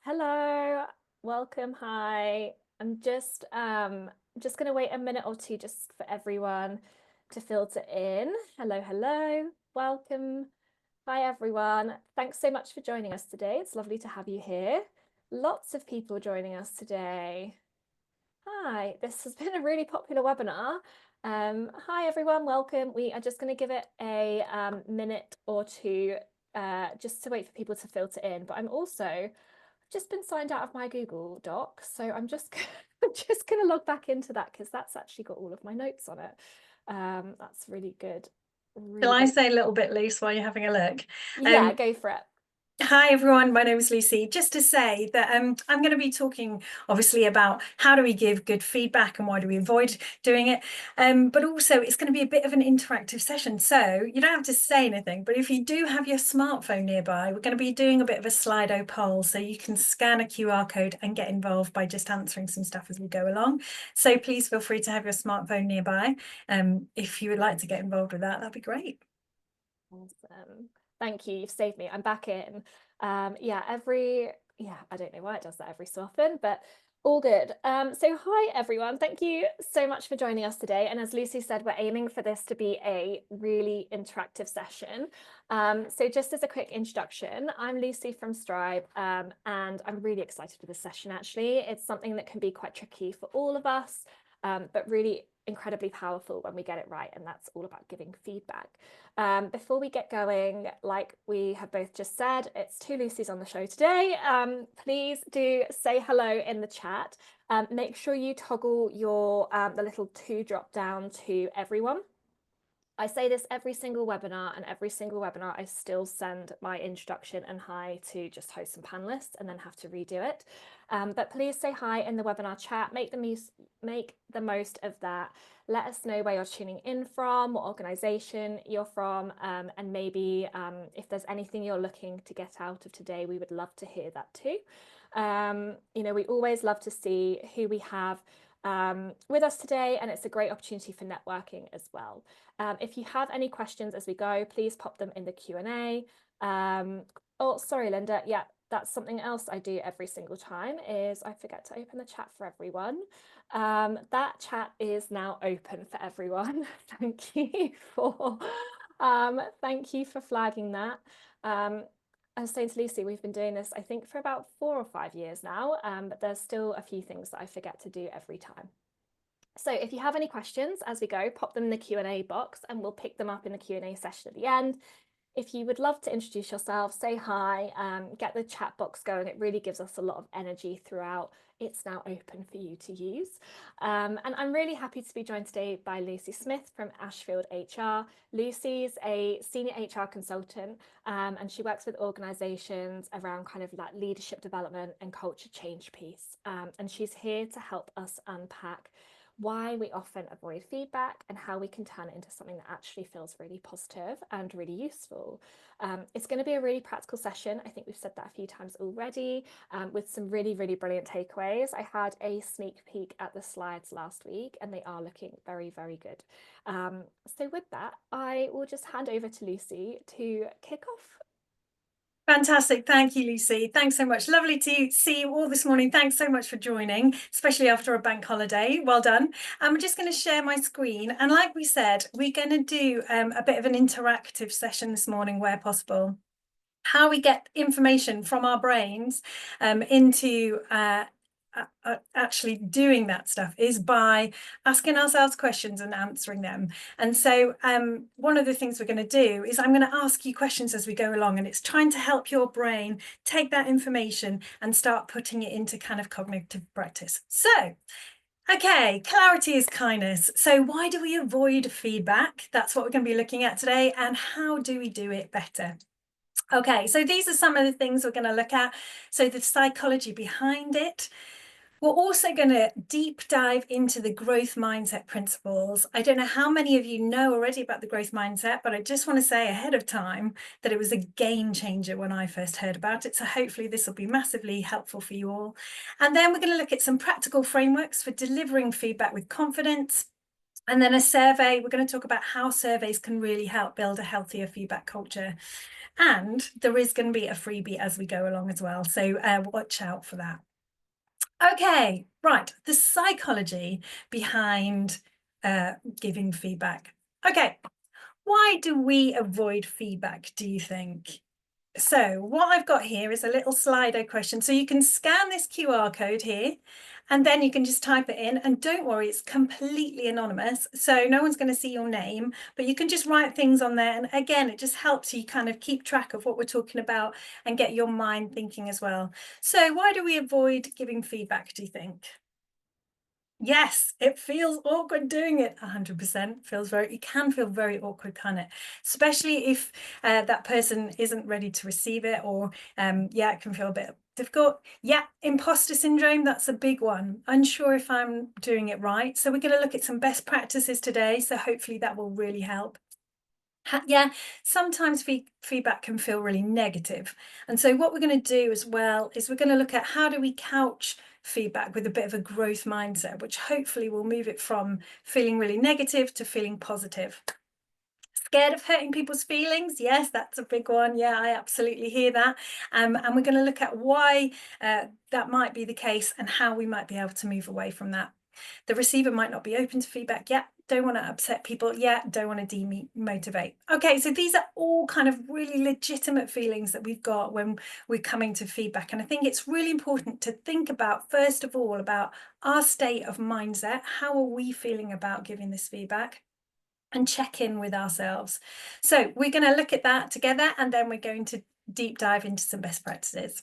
Hello, welcome, hi. I'm just gonna wait a minute or two just for everyone to filter in. Hello, hello, welcome. Hi everyone. Thanks so much for joining us today. It's lovely to have you here. Lots of people joining us today. Hi, this has been a really popular webinar. Hi everyone, welcome. We are just going to give it a minute or two just to wait for people to filter in. But I'm also just been signed out of my Google Doc, so I'm just I'm just going to log back into that because that's actually got all of my notes on it. That's really good. Shall Really I good. say a little bit loose while you're having a look? Yeah, go for it. Hi everyone, my name is Lucy. Just to say that I'm going to be talking obviously about how do we give good feedback and why do we avoid doing it, but also it's going to be a bit of an interactive session, so you don't have to say anything, but if you do have your smartphone nearby, we're going to be doing a bit of a Slido poll, so you can scan a QR code and get involved by just answering some stuff as we go along. So please feel free to have your smartphone nearby. If you would like to get involved with that, that'd be great. Awesome. Thank you. You've saved me. I'm back in. Yeah, I don't know why it does that every so often, but all good. So hi everyone. Thank you so much for joining us today. And as Lucy said, we're aiming for this to be a really interactive session. So just as a quick introduction, I'm Lucy from Stripe, and I'm really excited for this session actually. It's something that can be quite tricky for all of us, but really incredibly powerful when we get it right, and that's all about giving feedback. Before we get going, like we have both just said, it's two Lucy's on the show today. Please do say hello in the chat. Make sure you toggle your the little two drop down to everyone. I say this every single webinar, and every single webinar I still send my introduction and hi to just hosts and panelists and then have to redo it. But please say hi in the webinar chat, make the most of that. Let us know where you're tuning in from, what organization you're from, and maybe if there's anything you're looking to get out of today, we would love to hear that too. We always love to see who we have with us today, and it's a great opportunity for networking as well. If you have any questions as we go, please pop them in the Q&A. Oh, sorry, Linda. Yeah, that's something else I do every single time is I forget to open the chat for everyone. That chat is now open for everyone. Thank you for flagging that. I was saying to Lucy, we've been doing this, I think, for about 4 or 5 years now, but there's still a few things that I forget to do every time. So if you have any questions as we go, pop them in the Q&A box and we'll pick them up in the Q&A session at the end. If you would love to introduce yourself, say hi, get the chat box going. It really gives us a lot of energy throughout. It's now open for you to use. And I'm really happy to be joined today by Lucy Smith from Ashfield HR. Lucy's a senior HR consultant, and she works with organizations around kind of like leadership development and culture change piece. And she's here to help us unpack why we often avoid feedback and how we can turn it into something that actually feels really positive and really useful. It's going to be a really practical session. I think we've said that a few times already, with some really, really brilliant takeaways. I had a sneak peek at the slides last week and they are looking very, very good. So with that, I will just hand over to Lucy to kick off. Fantastic. Thank you, Lucy. Thanks so much. Lovely to see you all this morning. Thanks so much for joining, especially after a bank holiday. Well done. I'm just going to share my screen. And like we said, we're going to do a bit of an interactive session this morning where possible. How we get information from our brains into actually doing that stuff is by asking ourselves questions and answering them. And so one of the things we're going to do is I'm going to ask you questions as we go along, and it's trying to help your brain take that information and start putting it into kind of cognitive practice. So okay, clarity is kindness. So why do we avoid feedback? That's what we're going to be looking at today. And how do we do it better? Okay, so these are some of the things we're going to look at. So the psychology behind it. We're also going to deep dive into the growth mindset principles. I don't know how many of you know already about the growth mindset, but I just want to say ahead of time that it was a game changer when I first heard about it. So hopefully this will be massively helpful for you all. And then we're going to look at some practical frameworks for delivering feedback with confidence. And then a survey, we're going to talk about how surveys can really help build a healthier feedback culture. And there is going to be a freebie as we go along as well. So watch out for that. Okay, right. The psychology behind giving feedback. Okay, why do we avoid feedback, do you think? So what I've got here is a little Slido question. So you can scan this QR code here, and then you can just type it in. And don't worry, it's completely anonymous. So no one's going to see your name, but you can just write things on there. And again, it just helps you kind of keep track of what we're talking about and get your mind thinking as well. So why do we avoid giving feedback, do you think? Yes, it feels awkward doing it. 100% feels very, it can feel very awkward, can't it? Especially if that person isn't ready to receive it, or yeah, it can feel a bit difficult. Yeah, imposter syndrome, that's a big one. Unsure if I'm doing it right. So we're going to look at some best practices today. So hopefully that will really help. Yeah, sometimes feedback can feel really negative. And so what we're going to do as well is we're going to look at how do we couch feedback with a bit of a growth mindset, which hopefully will move it from feeling really negative to feeling positive. Scared of hurting people's feelings? Yes, that's a big one. Yeah, I absolutely hear that. And we're going to look at why that might be the case and how we might be able to move away from that. The receiver might not be open to feedback yet. Don't want to upset people yet. Don't want to demotivate. Okay, so these are all kind of really legitimate feelings that we've got when we're coming to feedback. And I think it's really important to think about, first of all, about our state of mindset. How are we feeling about giving this feedback? And check in with ourselves. So we're going to look at that together, and then we're going to deep dive into some best practices.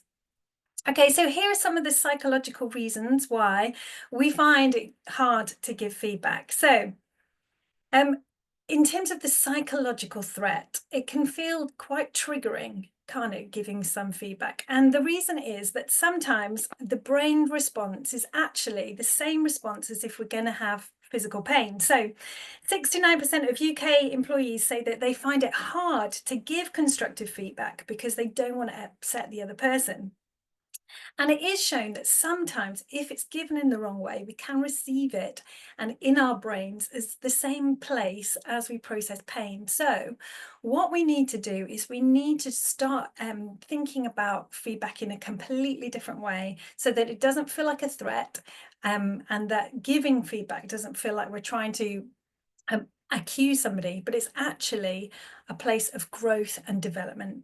Okay, so here are some of the psychological reasons why we find it hard to give feedback. So in terms of the psychological threat, it can feel quite triggering, can't it, giving some feedback? And the reason is that sometimes the brain response is actually the same response as if we're going to have physical pain. So 69% of UK employees say that they find it hard to give constructive feedback because they don't want to upset the other person. And it is shown that sometimes, if it's given in the wrong way, we can receive it and in our brains is the same place as we process pain. So what we need to do is we need to start thinking about feedback in a completely different way so that it doesn't feel like a threat, and that giving feedback doesn't feel like we're trying to accuse somebody, but it's actually a place of growth and development.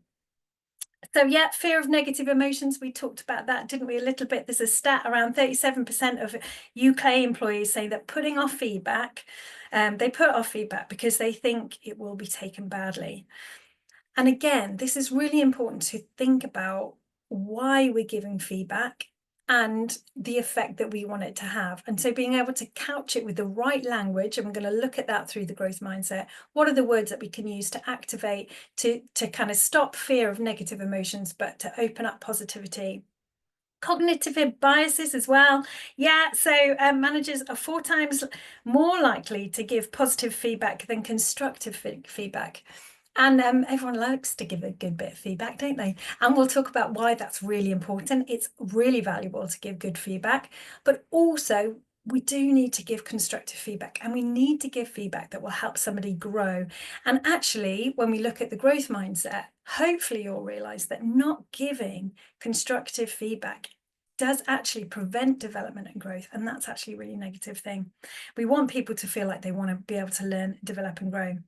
So yeah, fear of negative emotions, we talked about that, didn't we, a little bit? There's a stat around 37% of UK employees say that putting off feedback, they put off feedback because they think it will be taken badly. And again, this is really important to think about why we're giving feedback and the effect that we want it to have. And so being able to couch it with the right language, and we're going to look at that through the growth mindset. What are the words that we can use to activate, to kind of stop fear of negative emotions, but to open up positivity? Cognitive biases as well. Yeah, so managers are 4 times more likely to give positive feedback than constructive feedback. And everyone likes to give a good bit of feedback, don't they? And we'll talk about why that's really important. It's really valuable to give good feedback, but also we do need to give constructive feedback, and we need to give feedback that will help somebody grow. And actually, when we look at the growth mindset, hopefully you'll realize that not giving constructive feedback does actually prevent development and growth. And that's actually a really negative thing. We want people to feel like they want to be able to learn, develop, and grow.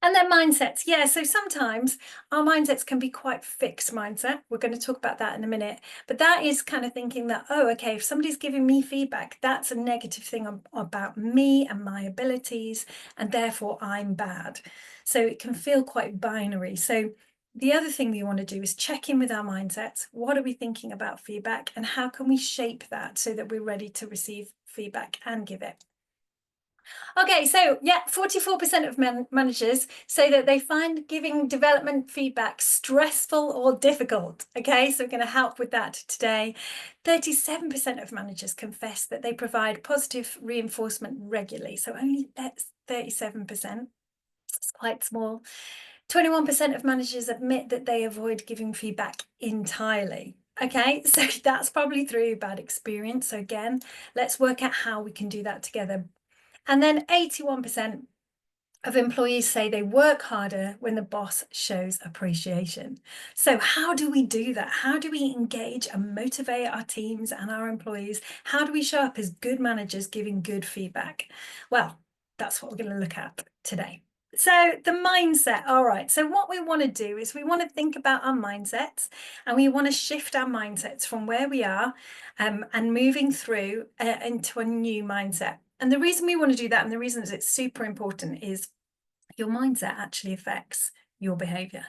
And then mindsets. Yeah, so sometimes our mindsets can be quite fixed mindset. We're going to talk about that in a minute. But that is kind of thinking that, oh, okay, if somebody's giving me feedback, that's a negative thing about me and my abilities, and therefore I'm bad. So it can feel quite binary. So the other thing we want to do is check in with our mindsets. What are we thinking about feedback, and how can we shape that so that we're ready to receive feedback and give it? Okay, so yeah, 44% of managers say that they find giving development feedback stressful or difficult. Okay, so we're going to help with that today. 37% of managers confess that they provide positive reinforcement regularly. So only 37%. It's quite small. 21% of managers admit that they avoid giving feedback entirely. Okay, so that's probably through bad experience. So again, let's work out how we can do that together. And then 81% of employees say they work harder when the boss shows appreciation. So how do we do that? How do we engage and motivate our teams and our employees? How do we show up as good managers giving good feedback? Well, that's what we're going to look at today. So the mindset, all right. So what we want to do is we want to think about our mindsets, and we want to shift our mindsets from where we are and moving through into a new mindset. And the reason we want to do that, and the reason that it's super important, is your mindset actually affects your behavior.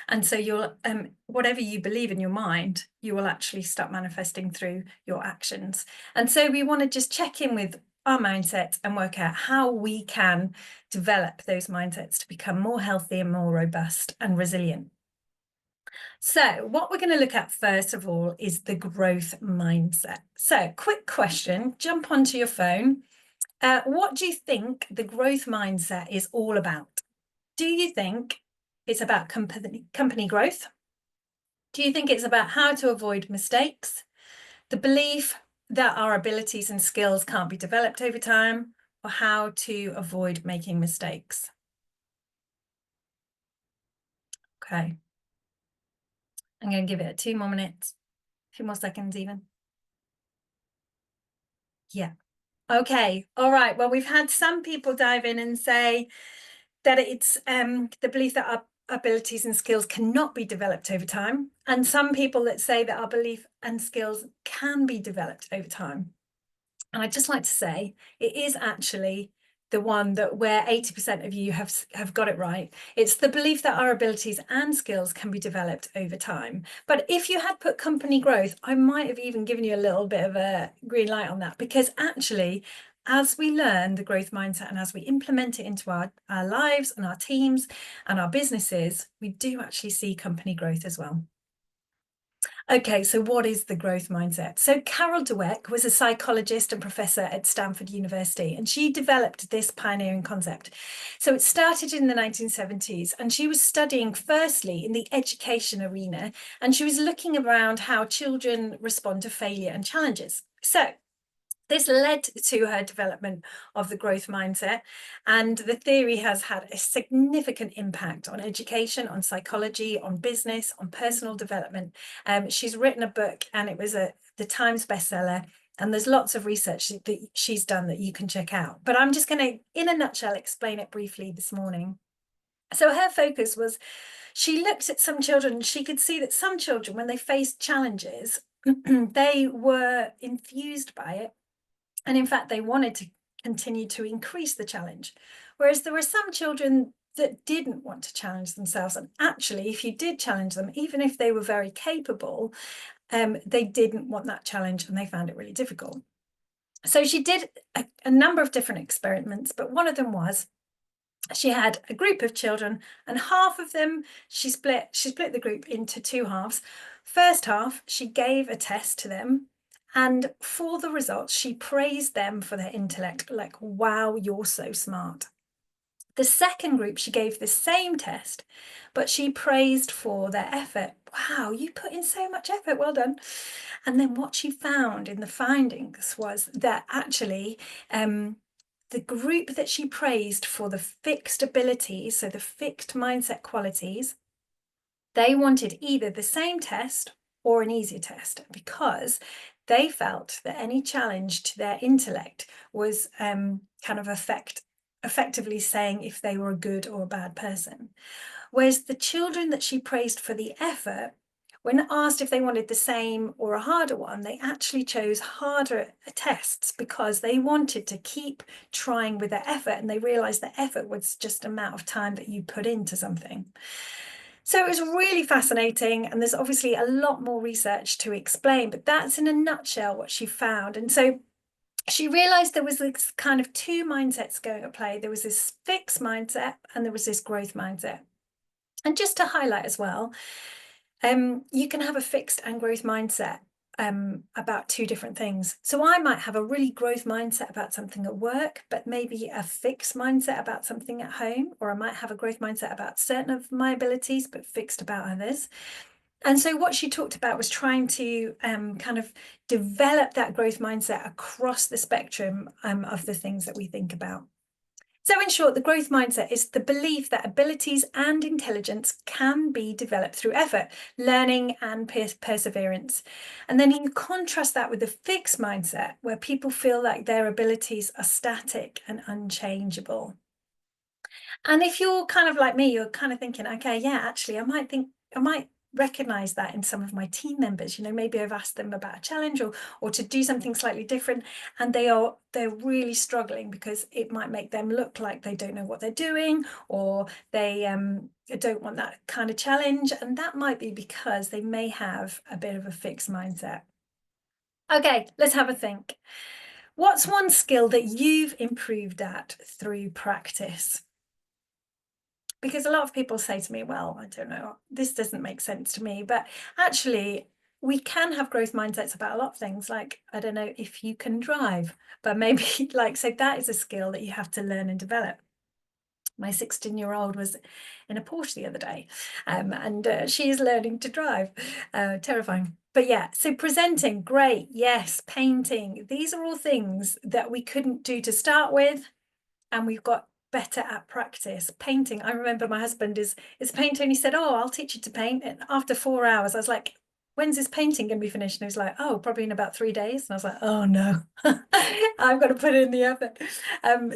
And so you'll whatever you believe in your mind, you will actually start manifesting through your actions. And so we want to just check in with our mindset and work out how we can develop those mindsets to become more healthy and more robust and resilient. So what we're going to look at first of all is the growth mindset. So quick question, jump onto your phone. What do you think the growth mindset is all about? Do you think it's about company growth? Do you think it's about how to avoid mistakes? The belief that our abilities and skills can't be developed over time, or how to avoid making mistakes? Okay. I'm going to give it 2 more minutes, a few more seconds even. Yeah. Okay. All right. Well, we've had some people dive in and say that it's the belief that our abilities and skills cannot be developed over time, and some people that say that our belief and skills can be developed over time. And I'd just like to say it is actually the one that where 80% of you have got it right. It's the belief that our abilities and skills can be developed over time. But if you had put company growth, I might have even given you a little bit of a green light on that, because actually, as we learn the growth mindset and as we implement it into our lives and our teams and our businesses, we do actually see company growth as well. Okay, so what is the growth mindset? So Carol Dweck was a psychologist and professor at Stanford University, and she developed this pioneering concept. So it started in the 1970s, and she was studying firstly in the education arena, and she was looking around how children respond to failure and challenges. So this led to her development of the growth mindset, and the theory has had a significant impact on education, on psychology, on business, on personal development. She's written a book, and it was the Times bestseller, and there's lots of research that she's done that you can check out. But I'm just going to, in a nutshell, explain it briefly this morning. So her focus was, she looked at some children, she could see that some children, when they faced challenges, they were infused by it. And in fact, they wanted to continue to increase the challenge. Whereas there were some children that didn't want to challenge themselves. And actually, if you did challenge them, even if they were very capable, they didn't want that challenge and they found it really difficult. So she did a number of different experiments, but one of them was, she had a group of children, and half of them, she split the group into two halves. First half, she gave a test to them, and for the results, she praised them for their intellect, like, wow, you're so smart. The second group, she gave the same test, but she praised for their effort. Wow, you put in so much effort, well done. And then what she found in the findings was that actually, the group that she praised for the fixed abilities, so the fixed mindset qualities, they wanted either the same test or an easier test, because they felt that any challenge to their intellect was kind of effectively saying if they were a good or a bad person. Whereas the children that she praised for the effort, when asked if they wanted the same or a harder one, they actually chose harder tests because they wanted to keep trying with their effort, and they realized that effort was just the amount of time that you put into something. So it was really fascinating, and there's obviously a lot more research to explain, but that's in a nutshell what she found. And so she realized there was this kind of two mindsets going at play. There was this fixed mindset and there was this growth mindset. And just to highlight as well, you can have a fixed and growth mindset about two different things. So I might have a really growth mindset about something at work, but maybe a fixed mindset about something at home, or I might have a growth mindset about certain of my abilities, but fixed about others. And so what she talked about was trying to kind of develop that growth mindset across the spectrum of the things that we think about. So in short, the growth mindset is the belief that abilities and intelligence can be developed through effort, learning and perseverance. And then you contrast that with the fixed mindset, where people feel like their abilities are static and unchangeable. And if you're kind of like me, you're kind of thinking, okay, yeah, actually, I might recognize that in some of my team members. Maybe I've asked them about a challenge or to do something slightly different, and they're really struggling because it might make them look like they don't know what they're doing, or they don't want that kind of challenge. And that might be because they may have a bit of a fixed mindset. Okay, let's have a think. What's one skill that you've improved at through practice? Because a lot of people say to me, well, I don't know, this doesn't make sense to me. But actually, we can have growth mindsets about a lot of things. Like, I don't know if you can drive, but maybe so that is a skill that you have to learn and develop. My 16-year-old was in a Porsche the other day, and she is learning to drive. Terrifying. But yeah, so presenting, great. Yes, painting. These are all things that we couldn't do to start with, and we've got better at practice. Painting, I remember my husband is a painter, and he said, oh, I'll teach you to paint. And after 4 hours, I was like, when's this painting going to be finished? And he was like, oh, probably in about 3 days. And I was like, oh no, I've got to put in the effort.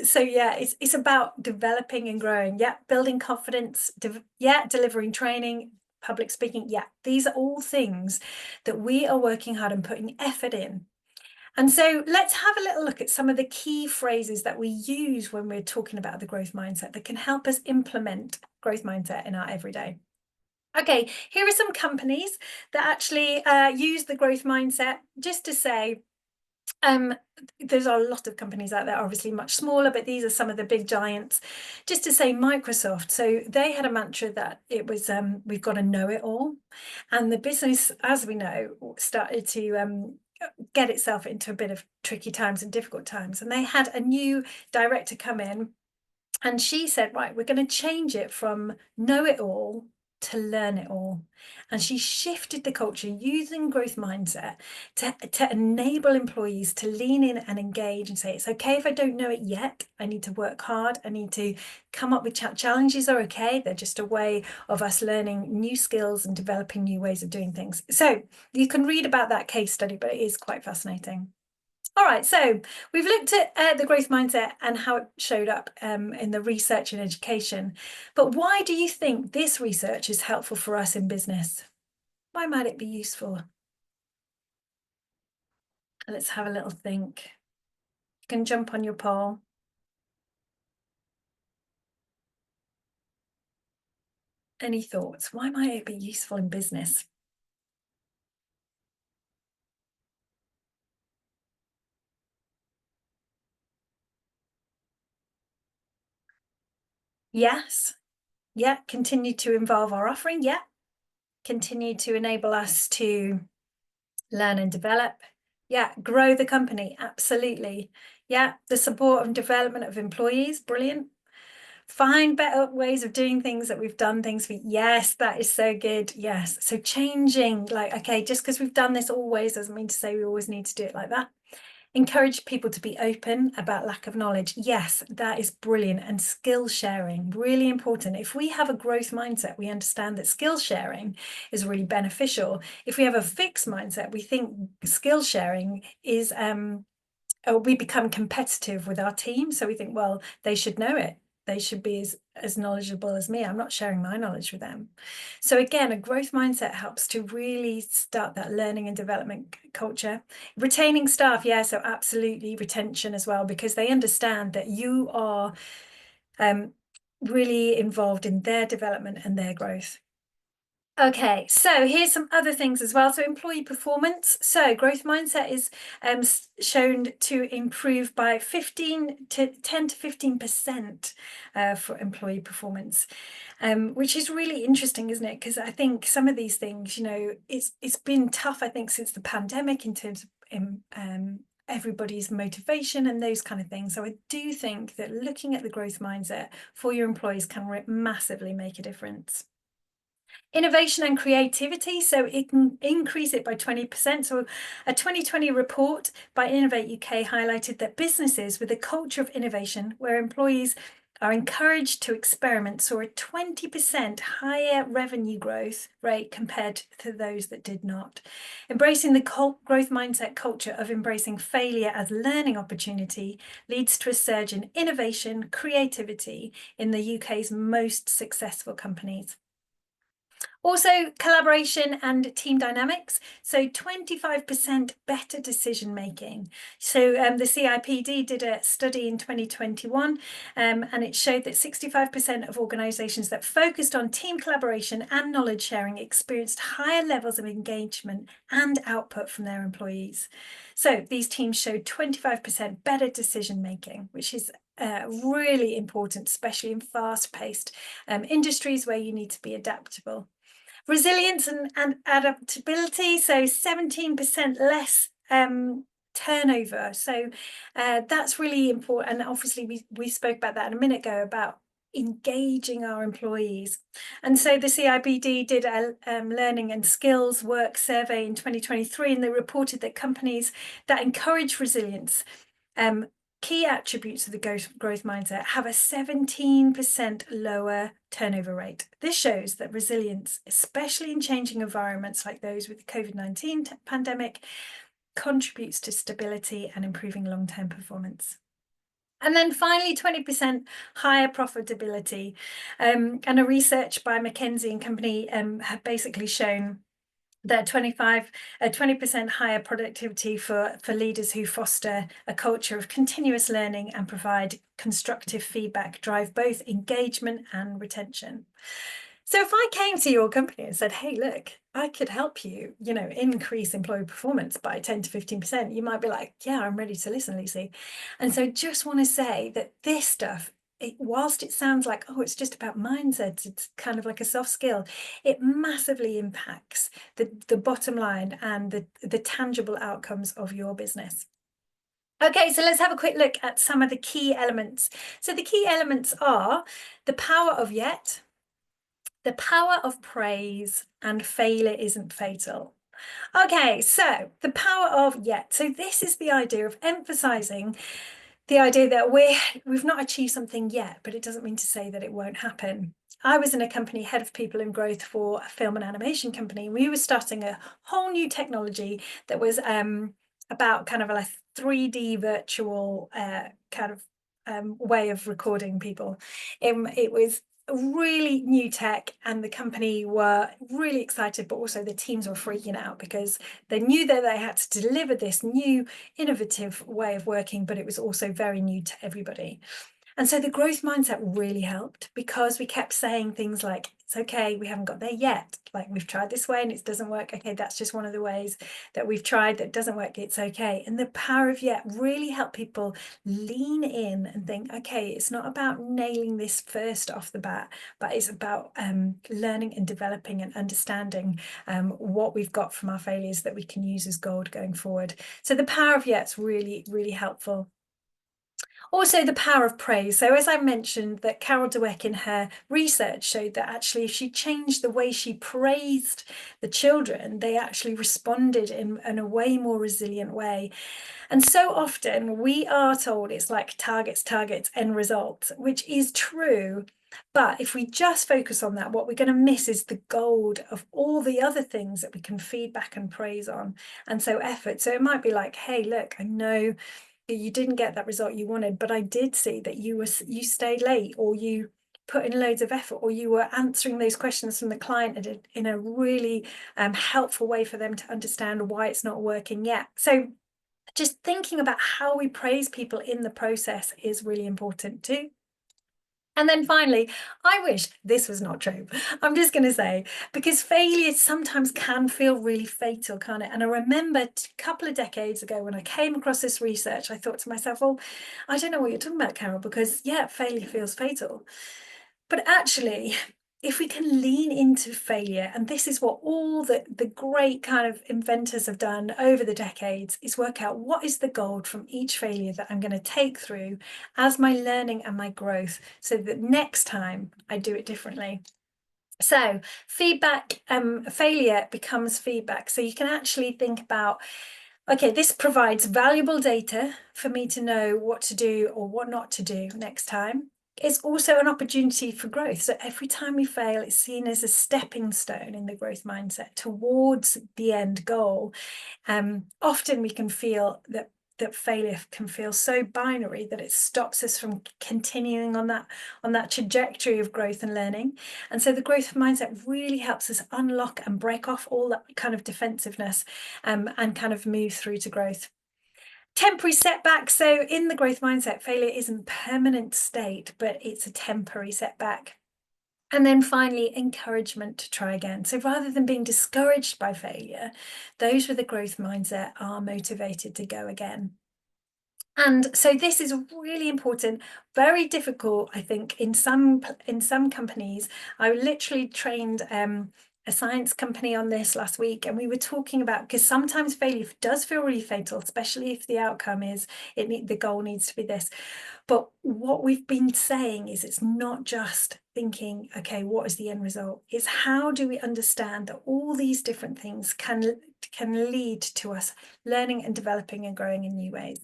So yeah, it's about developing and growing. Yeah, building confidence. Yeah, delivering training, public speaking. Yeah, these are all things that we are working hard and putting effort in. And so let's have a little look at some of the key phrases that we use when we're talking about the growth mindset that can help us implement growth mindset in our everyday. Okay, here are some companies that actually use the growth mindset. Just to say, there's a lot of companies out there, obviously much smaller, but these are some of the big giants. Just to say, Microsoft, so they had a mantra that it was we've got to know it all, and the business, as we know, started to get itself into a bit of tricky times and difficult times. And they had a new director come in, and she said, right, we're going to change it from know it all to learn it all. And she shifted the culture using growth mindset to enable employees to lean in and engage and say, it's okay if I don't know it yet. I need to work hard. I need to come up with challenges are okay. They're just a way of us learning new skills and developing new ways of doing things. So you can read about that case study, but it is quite fascinating. All right, so we've looked at the growth mindset and how it showed up in the research and education. But why do you think this research is helpful for us in business? Why might it be useful? Let's have a little think. You can jump on your poll. Any thoughts? Why might it be useful in business? Yes. Yeah. Continue to involve our offering. Yeah. Continue to enable us to learn and develop. Yeah, grow the company, absolutely. Yeah, the support and development of employees, brilliant. Find better ways of doing things that we've done things for. Yes, that is so good. Yes, so changing, like, okay, just because we've done this always doesn't mean to say we always need to do it like that. Encourage people to be open about lack of knowledge. Yes, that is brilliant. And skill sharing, really important. If we have a growth mindset, we understand that skill sharing is really beneficial. If we have a fixed mindset, we think skill sharing is, we become competitive with our team. So we think, well, they should know it. They should be as knowledgeable as me. I'm not sharing my knowledge with them. So again, a growth mindset helps to really start that learning and development culture. Retaining staff, yeah, so absolutely retention as well, because they understand that you are really involved in their development and their growth. Okay, so here's some other things as well. So employee performance. So growth mindset is shown to improve by 10 to 15% for employee performance, which is really interesting, isn't it? Because I think some of these things, it's been tough, I think, since the pandemic in terms of everybody's motivation and those kind of things. So I do think that looking at the growth mindset for your employees can massively make a difference. Innovation and creativity, so it can increase it by 20%. So a 2020 report by Innovate UK highlighted that businesses with a culture of innovation where employees are encouraged to experiment saw a 20% higher revenue growth rate compared to those that did not. Embracing the growth mindset culture of embracing failure as learning opportunity leads to a surge in innovation, creativity in the UK's most successful companies. Also, collaboration and team dynamics. So 25% better decision making. So the CIPD did a study in 2021 and it showed that 65% of organisations that focused on team collaboration and knowledge sharing experienced higher levels of engagement and output from their employees. So these teams showed 25% better decision making, which is really important, especially in fast-paced industries where you need to be adaptable. Resilience and adaptability, so 17% less turnover. So that's really important. And obviously we spoke about that a minute ago about engaging our employees. And so the CIBD did a learning and skills work survey in 2023, and they reported that companies that encourage resilience, key attributes of the growth mindset, have a 17% lower turnover rate. This shows that resilience, especially in changing environments like those with the COVID-19 pandemic, contributes to stability and improving long-term performance. And then finally, 20% higher profitability. And a research by McKinsey and Company have basically shown that 20% higher productivity for leaders who foster a culture of continuous learning and provide constructive feedback drive both engagement and retention. So if I came to your company and said, hey, look, I could help you, increase employee performance by 10 to 15%, you might be like, yeah, I'm ready to listen, Lucy. And so just want to say that this stuff, whilst it sounds like, oh, it's just about mindsets, it's kind of like a soft skill, it massively impacts the bottom line and the tangible outcomes of your business. Okay, so let's have a quick look at some of the key elements. So the key elements are the power of yet, the power of praise, and failure isn't fatal. Okay, so the power of yet. So this is the idea of emphasizing the idea that we've not achieved something yet, but it doesn't mean to say that it won't happen. I was in a company, head of people and growth for a film and animation company. We were starting a whole new technology that was about kind of a 3D virtual kind of way of recording people. It was really new tech, and the company were really excited, but also the teams were freaking out because they knew that they had to deliver this new innovative way of working, but it was also very new to everybody. And so the growth mindset really helped because we kept saying things like, it's okay, we haven't got there yet. Like, we've tried this way and it doesn't work. Okay, that's just one of the ways that we've tried that doesn't work. It's okay. And the power of yet really helped people lean in and think, okay, it's not about nailing this first off the bat, but it's about learning and developing and understanding what we've got from our failures that we can use as gold going forward. So the power of yet's really, really helpful. Also, the power of praise. So as I mentioned, that Carol Dweck in her research showed that actually if she changed the way she praised the children, they actually responded in a way more resilient way. And so often we are told it's like targets, end result, which is true. But if we just focus on that, what we're going to miss is the gold of all the other things that we can feedback and praise on. And so effort. So it might be like, hey, look, I know you didn't get that result you wanted, but I did see that you stayed late, or you put in loads of effort, or you were answering those questions from the client in a really helpful way for them to understand why it's not working yet. So just thinking about how we praise people in the process is really important too. And then finally, I wish this was not true. I'm just going to say, because failure sometimes can feel really fatal, can't it? And I remember a couple of decades ago when I came across this research, I thought to myself, well, I don't know what you're talking about, Carol, because yeah, failure feels fatal. But actually, if we can lean into failure, and this is what all the great kind of inventors have done over the decades, is work out what is the gold from each failure that I'm going to take through as my learning and my growth, so that next time I do it differently. So feedback, failure becomes feedback. So you can actually think about, okay, this provides valuable data for me to know what to do or what not to do next time. It's also an opportunity for growth. So every time we fail, it's seen as a stepping stone in the growth mindset towards the end goal. Often we can feel that failure can feel so binary that it stops us from continuing on that trajectory of growth and learning. And so the growth mindset really helps us unlock and break off all that kind of defensiveness, and kind of move through to growth. Temporary setback. So in the growth mindset, failure isn't a permanent state, but it's a temporary setback. And then finally, encouragement to try again. So rather than being discouraged by failure, those with a growth mindset are motivated to go again. And so this is really important, very difficult, I think, in some companies. I literally trained a science company on this last week, and we were talking about, because sometimes failure does feel really fatal, especially if the outcome is the goal needs to be this. But what we've been saying is it's not just thinking, okay, what is the end result? It's how do we understand that all these different things can lead to us learning and developing and growing in new ways.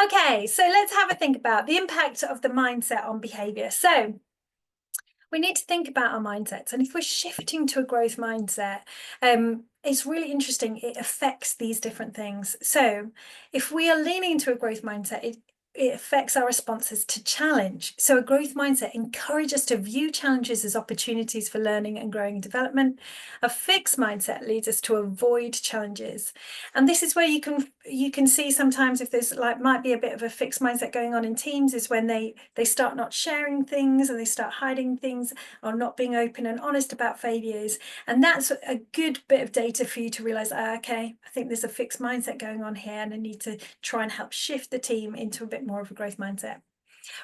Okay, so let's have a think about the impact of the mindset on behavior. So we need to think about our mindsets. And if we're shifting to a growth mindset, it's really interesting. It affects these different things. So if we are leaning into a growth mindset, it affects our responses to challenge. So a growth mindset encourages us to view challenges as opportunities for learning and growing and development. A fixed mindset leads us to avoid challenges. And this is where you can see sometimes if there's might be a bit of a fixed mindset going on in teams, is when they start not sharing things and they start hiding things or not being open and honest about failures. And that's a good bit of data for you to realize, okay, I think there's a fixed mindset going on here and I need to try and help shift the team into a bit more of a growth mindset.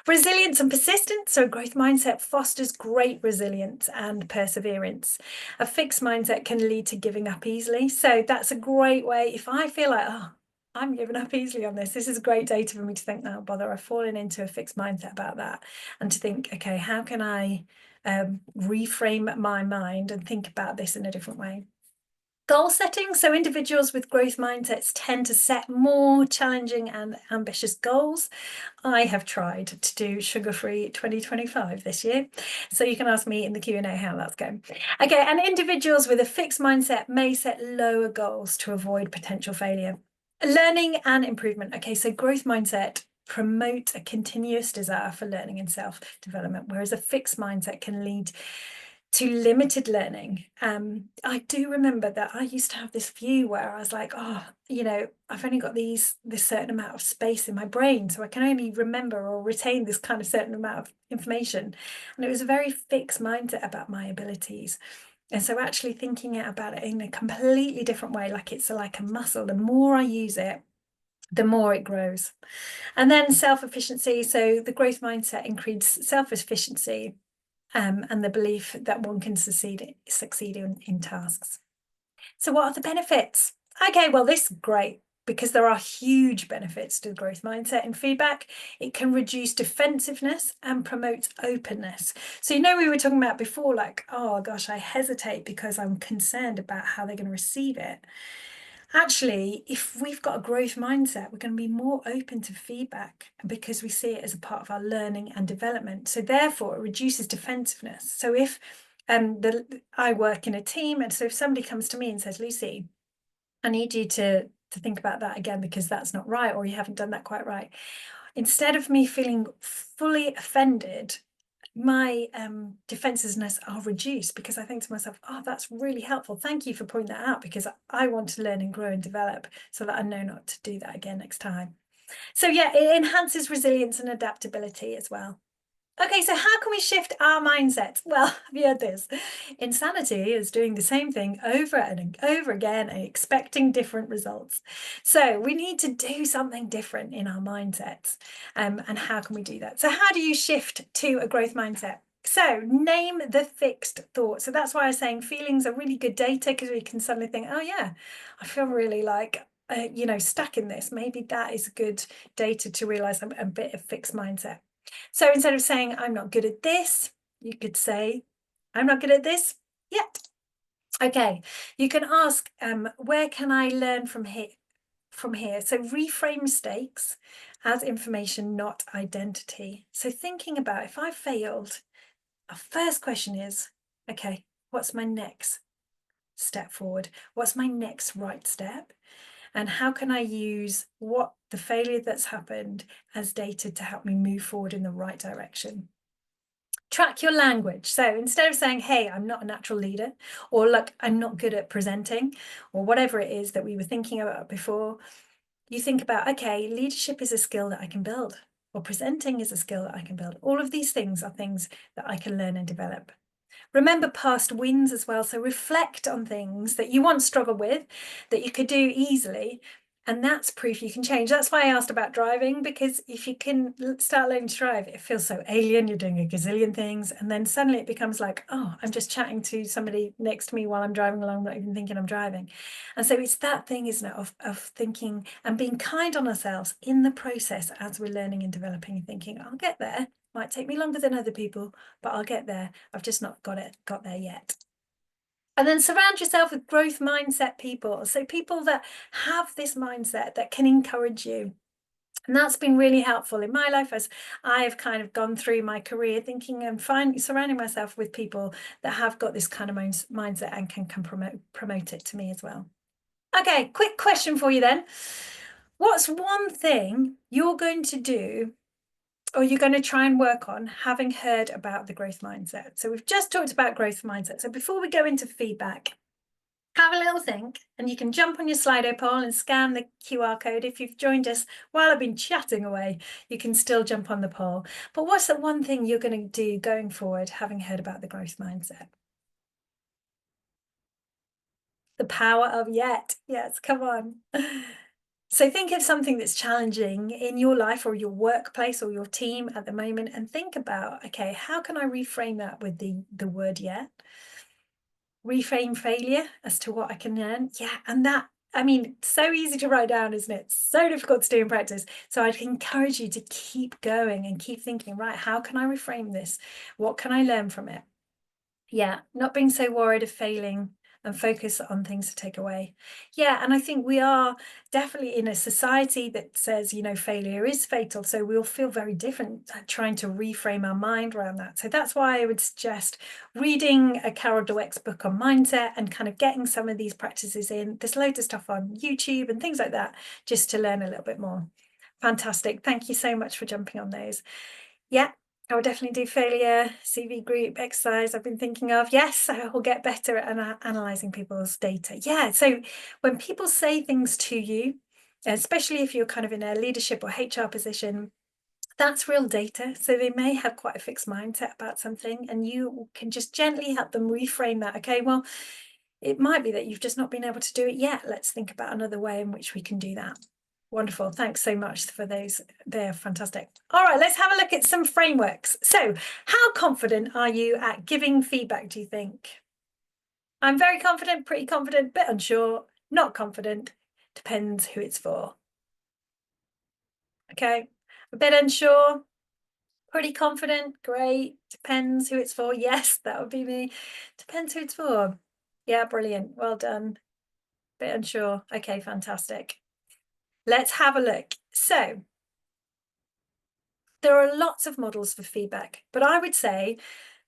Resilience and persistence. So a growth mindset fosters great resilience and perseverance. A fixed mindset can lead to giving up easily. So that's a great way. If I feel like, oh, I'm giving up easily on this, this is great data for me to think, no, bother, I've fallen into a fixed mindset about that. And to think, okay, how can I reframe my mind and think about this in a different way? Goal setting. So individuals with growth mindsets tend to set more challenging and ambitious goals. I have tried to do sugar-free 2025 this year, so you can ask me in the Q&A how that's going. Okay, and individuals with a fixed mindset may set lower goals to avoid potential failure. Learning and improvement. Okay, so growth mindset promotes a continuous desire for learning and self-development, whereas a fixed mindset can lead to limited learning. I do remember that I used to have this view where I was like, oh, I've only got this certain amount of space in my brain, so I can only remember or retain this kind of certain amount of information. And it was a very fixed mindset about my abilities. And so actually thinking about it in a completely different way, like it's like a muscle, the more I use it, the more it grows. And then self-efficiency. So the growth mindset increases self-efficiency, and the belief that one can succeed in tasks. So what are the benefits? Okay, well, this is great because there are huge benefits to the growth mindset and feedback. It can reduce defensiveness and promote openness. So, we were talking about before, like, oh gosh, I hesitate because I'm concerned about how they're going to receive it. Actually, if we've got a growth mindset, we're going to be more open to feedback because we see it as a part of our learning and development. So therefore, it reduces defensiveness. So if I work in a team, and so if somebody comes to me and says, Lucy, I need you to think about that again because that's not right, or you haven't done that quite right. Instead of me feeling fully offended, my defensiveness are reduced because I think to myself, oh, that's really helpful. Thank you for pointing that out because I want to learn and grow and develop so that I know not to do that again next time. So yeah, it enhances resilience and adaptability as well. Okay, so how can we shift our mindset? Well, have you heard this? Insanity is doing the same thing over and over again and expecting different results. So we need to do something different in our mindsets. And how can we do that? So how do you shift to a growth mindset? So name the fixed thought. So that's why I was saying feelings are really good data because we can suddenly think, oh yeah, I feel really like, stuck in this. Maybe that is good data to realize I'm a bit of fixed mindset. So instead of saying, I'm not good at this, you could say, I'm not good at this yet. Okay, you can ask, where can I learn from here? So reframe mistakes as information, not identity. So thinking about, if I failed, our first question is, okay, what's my next step forward? What's my next right step? And how can I use what the failure that's happened as data to help me move forward in the right direction? Track your language. So instead of saying, hey, I'm not a natural leader, or look, I'm not good at presenting, or whatever it is that we were thinking about before, you think about, okay, leadership is a skill that I can build, or presenting is a skill that I can build. All of these things are things that I can learn and develop. Remember past wins as well. So reflect on things that you once struggled with that you could do easily. And that's proof you can change. That's why I asked about driving, because if you can start learning to drive, it feels so alien. You're doing a gazillion things. And then suddenly it becomes like, oh, I'm just chatting to somebody next to me while I'm driving along, not even thinking I'm driving. And so it's that thing, isn't it, of thinking and being kind on ourselves in the process as we're learning and developing and thinking, I'll get there. Might take me longer than other people, but I'll get there. I've just not got there yet. And then surround yourself with growth mindset people. So people that have this mindset that can encourage you. And that's been really helpful in my life as I've kind of gone through my career thinking and surrounding myself with people that have got this kind of mindset and can promote it to me as well. Okay, quick question for you then. What's one thing you're going to do or you're going to try and work on having heard about the growth mindset? So we've just talked about growth mindset. So before we go into feedback, have a little think, and you can jump on your Slido poll and scan the QR code. If you've joined us while I've been chatting away, you can still jump on the poll. But what's the one thing you're going to do going forward, having heard about the growth mindset? The power of yet. Yes, come on. So think of something that's challenging in your life or your workplace or your team at the moment, and think about, okay, how can I reframe that with the word yet? Reframe failure as to what I can learn. Yeah, and that, I mean, so easy to write down, isn't it? So difficult to do in practice. So I'd encourage you to keep going and keep thinking, right, how can I reframe this? What can I learn from it? Yeah, not being so worried of failing and focus on things to take away. Yeah, and I think we are definitely in a society that says, you know, failure is fatal. So we'll feel very different trying to reframe our mind around that. So that's why I would suggest reading a Carol Dweck's book on mindset and kind of getting some of these practices in. There's loads of stuff on YouTube and things like that, just to learn a little bit more. Fantastic. Thank you so much for jumping on those. Yeah, I would definitely do failure, CV group, exercise I've been thinking of. Yes, I will get better at analysing people's data. Yeah, so when people say things to you, especially if you're kind of in a leadership or HR position, that's real data. So they may have quite a fixed mindset about something, and you can just gently help them reframe that. Okay, well, it might be that you've just not been able to do it yet. Let's think about another way in which we can do that. Wonderful. Thanks so much for those. They're fantastic. All right, let's have a look at some frameworks. So how confident are you at giving feedback, do you think? I'm very confident, pretty confident, bit unsure, not confident. Depends who it's for. Okay, a bit unsure, pretty confident, great. Depends who it's for. Yes, that would be me. Depends who it's for. Yeah, brilliant. Well done. Bit unsure. Okay, fantastic. Let's have a look. So there are lots of models for feedback, but I would say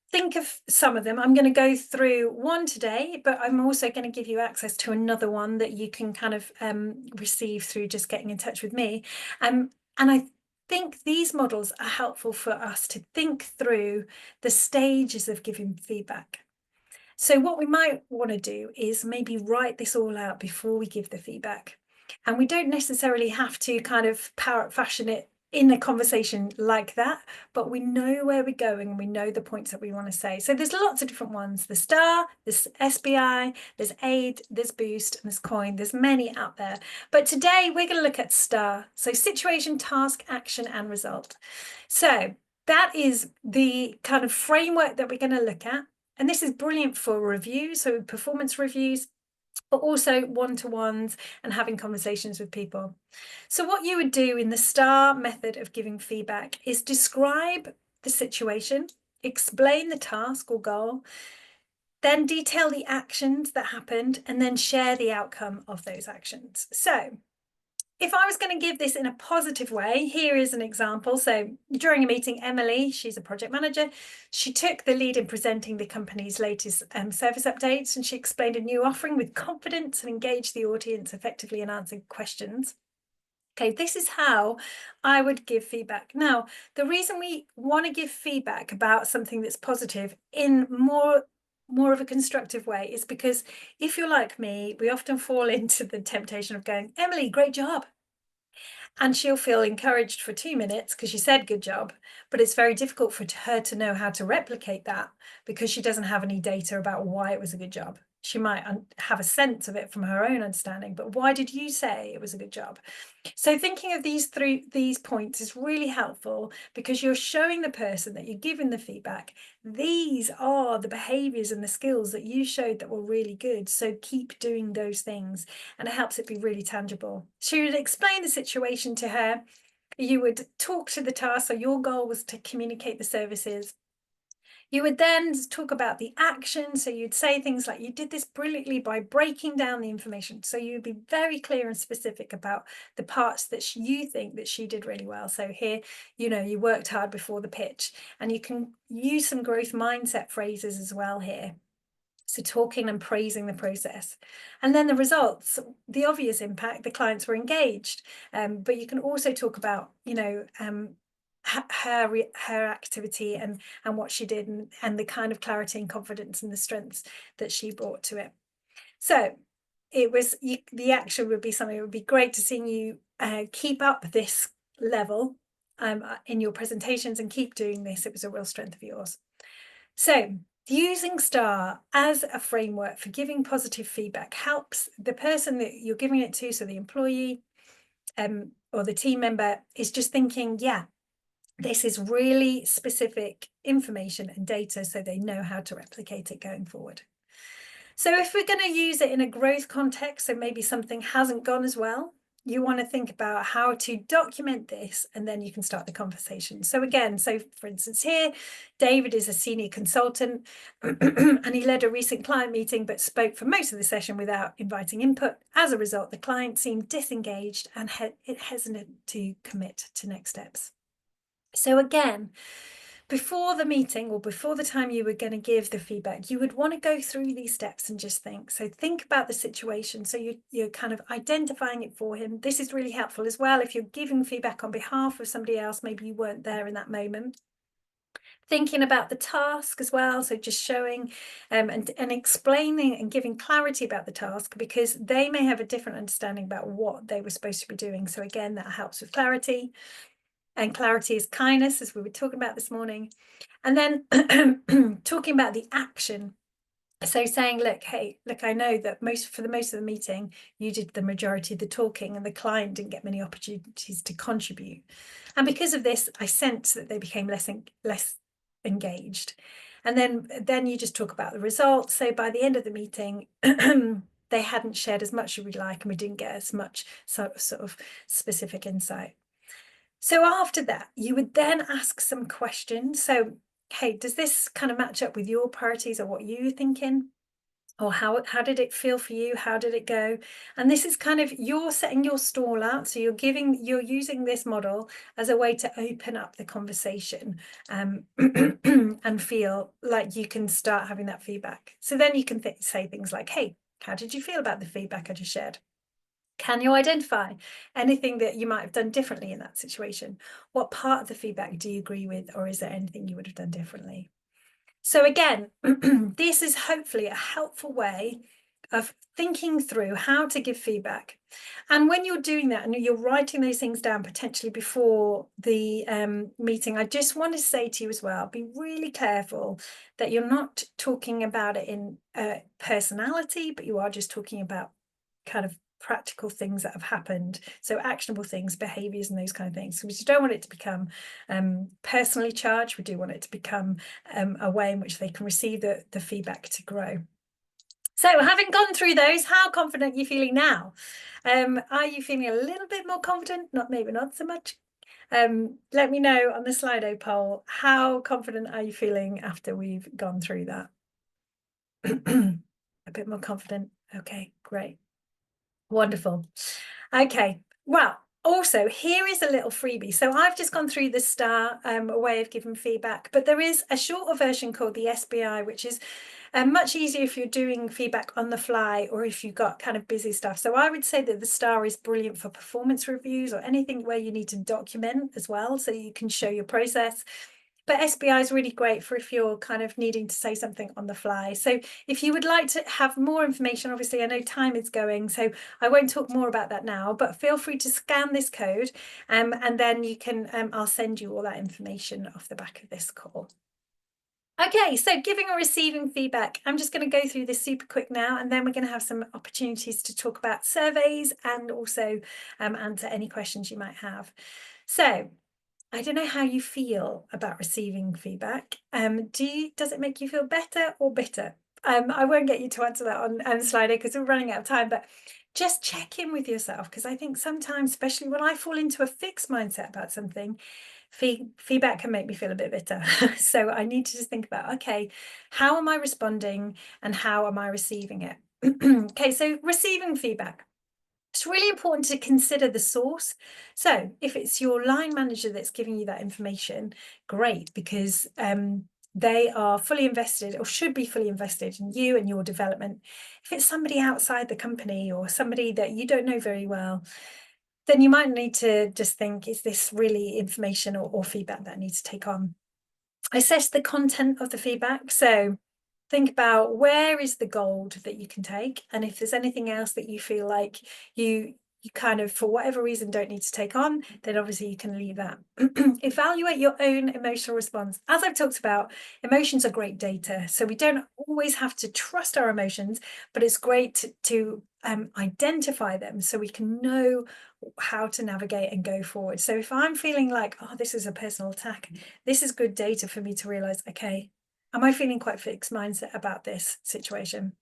think of some of them. I'm going to go through one today, but I'm also going to give you access to another one that you can kind of receive through just getting in touch with me. And I think these models are helpful for us to think through the stages of giving feedback. So what we might want to do is maybe write this all out before we give the feedback. And we don't necessarily have to kind of parrot fashion it in a conversation like that, but we know where we're going and we know the points that we want to say. So there's lots of different ones. There's STAR, there's SBI, there's AID, there's BOOST, and there's COIN. There's many out there. But today we're going to look at STAR. So situation, task, action, and result. So that is the kind of framework that we're going to look at. And this is brilliant for reviews, so performance reviews, but also one-to-ones and having conversations with people. So what you would do in the STAR method of giving feedback is describe the situation, explain the task or goal, Then detail the actions that happened and then share the outcome of those actions. So if I was going to give this in a positive way, here is an example. So during a meeting, Emily, she's a project manager, she took the lead in presenting the company's latest service updates, and she explained a new offering with confidence and engaged the audience effectively in answering questions. Okay, this is how I would give feedback. Now, the reason we want to give feedback about something that's positive in more of a constructive way is because if you're like me, we often fall into the temptation of going, Emily, great job. And she'll feel encouraged for 2 minutes because she said good job, but it's very difficult for her to know how to replicate that because she doesn't have any data about why it was a good job. She might have a sense of it from her own understanding, but why did you say it was a good job? So thinking of these points is really helpful because you're showing the person that you're giving the feedback, these are the behaviors and the skills that you showed that were really good. So keep doing those things, and it helps it be really tangible. So you would explain the situation to her. You would talk to the task. So your goal was to communicate the services. You would then talk about the action. So you'd say things like, you did this brilliantly by breaking down the information. So you'd be very clear and specific about the parts that you think that she did really well. So here, you worked hard before the pitch, and you can use some growth mindset phrases as well here. So talking and praising the process. And then the results, the obvious impact, the clients were engaged. But you can also talk about, her activity and what she did, and the kind of clarity and confidence and the strengths that she brought to it. So it was the action would be something. It would be great to see you keep up this level in your presentations and keep doing this. It was a real strength of yours. So using STAR as a framework for giving positive feedback helps the person that you're giving it to, so the employee or the team member, is just thinking, yeah, this is really specific information and data, so they know how to replicate it going forward. So if we're going to use it in a growth context, so maybe something hasn't gone as well, you want to think about how to document this, and then you can start the conversation. So again, for instance here, David is a senior consultant and he led a recent client meeting but spoke for most of the session without inviting input. As a result, the client seemed disengaged and hesitant to commit to next steps. So again, before the meeting or before the time you were going to give the feedback, you would want to go through these steps and just think. So think about the situation. So you're kind of identifying it for him. This is really helpful as well if you're giving feedback on behalf of somebody else, maybe you weren't there in that moment. Thinking about the task as well, so just showing and explaining and giving clarity about the task, because they may have a different understanding about what they were supposed to be doing. So again, that helps with clarity. And clarity is kindness, as we were talking about this morning. And then talking about the action. So saying, look, I know that for most of the meeting, you did the majority of the talking and the client didn't get many opportunities to contribute. And because of this, I sense that they became less engaged. And then you just talk about the results. So by the end of the meeting, they hadn't shared as much as we'd like, and we didn't get as much sort of specific insight. So after that, you would then ask some questions. So, hey, does this kind of match up with your priorities or what you're thinking? Or how did it feel for you? How did it go? And this is kind of, you're setting your stall out. So you're using this model as a way to open up the conversation and feel like you can start having that feedback. So then you can say things like, hey, how did you feel about the feedback I just shared? Can you identify anything that you might have done differently in that situation? What part of the feedback do you agree with, or is there anything you would have done differently? So again, this is hopefully a helpful way of thinking through how to give feedback. And when you're doing that and you're writing those things down potentially before the meeting, I just want to say to you as well, be really careful that you're not talking about it in personality, but you are just talking about kind of practical things that have happened, so actionable things, behaviors, and those kind of things. So we don't want it to become personally charged. We do want it to become a way in which they can receive the feedback to grow. So having gone through those, how confident are you feeling now? Are you feeling a little bit more confident? Maybe not so much. Let me know on the Slido poll, how confident are you feeling after we've gone through that? A bit more confident. Okay, great. Wonderful. Okay, well, also here is a little freebie. So I've just gone through the STAR way of giving feedback, but there is a shorter version called the SBI, which is much easier if you're doing feedback on the fly or if you've got kind of busy stuff. So I would say that the STAR is brilliant for performance reviews or anything where you need to document as well, so you can show your process. But SBI is really great for if you're kind of needing to say something on the fly. So if you would like to have more information, obviously I know time is going, so I won't talk more about that now, but feel free to scan this code and then you can, I'll send you all that information off the back of this call. Okay, so giving or receiving feedback. I'm just going to go through this super quick now, and then we're going to have some opportunities to talk about surveys and also answer any questions you might have. So I don't know how you feel about receiving feedback. Does it make you feel better or bitter? I won't get you to answer that on Slido because we're running out of time, but just check in with yourself, because I think sometimes, especially when I fall into a fixed mindset about something, feedback can make me feel a bit bitter. So I need to just think about, okay, how am I responding and how am I receiving it? Okay, so receiving feedback. It's really important to consider the source. So if it's your line manager that's giving you that information, great, because they are fully invested or should be fully invested in you and your development. If it's somebody outside the company or somebody that you don't know very well, then you might need to just think, is this really information or feedback that I need to take on? Assess the content of the feedback. So think about where is the gold that you can take, and if there's anything else that you feel like you kind of, for whatever reason, don't need to take on, then obviously you can leave that. Evaluate your own emotional response. As I've talked about, emotions are great data, so we don't always have to trust our emotions, but it's great to identify them so we can know how to navigate and go forward. So if I'm feeling like, oh, this is a personal attack, this is good data for me to realize, okay, am I feeling quite fixed mindset about this situation?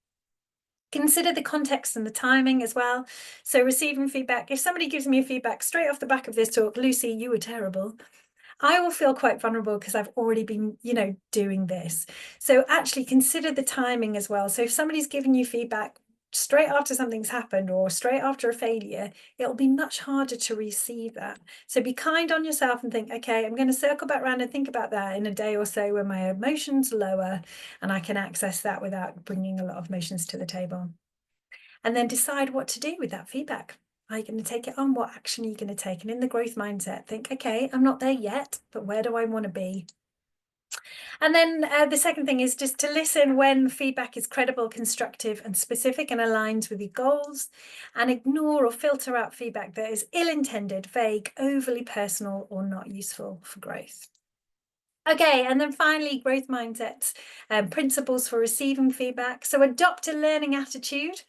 Consider the context and the timing as well. So receiving feedback, if somebody gives me a feedback straight off the back of this talk, Lucy, you were terrible, I will feel quite vulnerable because I've already been, doing this. So actually consider the timing as well. So if somebody's giving you feedback straight after something's happened or straight after a failure, it'll be much harder to receive that. So be kind on yourself and think, okay, I'm going to circle back around and think about that in a day or so when my emotions lower and I can access that without bringing a lot of emotions to the table. And then decide what to do with that feedback. Are you going to take it on? What action are you going to take? And in the growth mindset, think, okay, I'm not there yet, but where do I want to be? And then the second thing is just to listen when feedback is credible, constructive, and specific and aligns with your goals, and ignore or filter out feedback that is ill-intended, vague, overly personal, or not useful for growth. Okay, and then finally, growth mindsets, principles for receiving feedback. So adopt a learning attitude.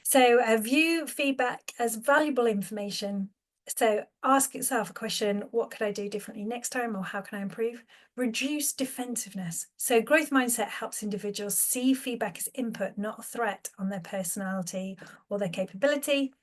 So view feedback as valuable information. So ask yourself a question, what could I do differently next time, or how can I improve? Reduce defensiveness. So growth mindset helps individuals see feedback as input, not a threat on their personality or their capability.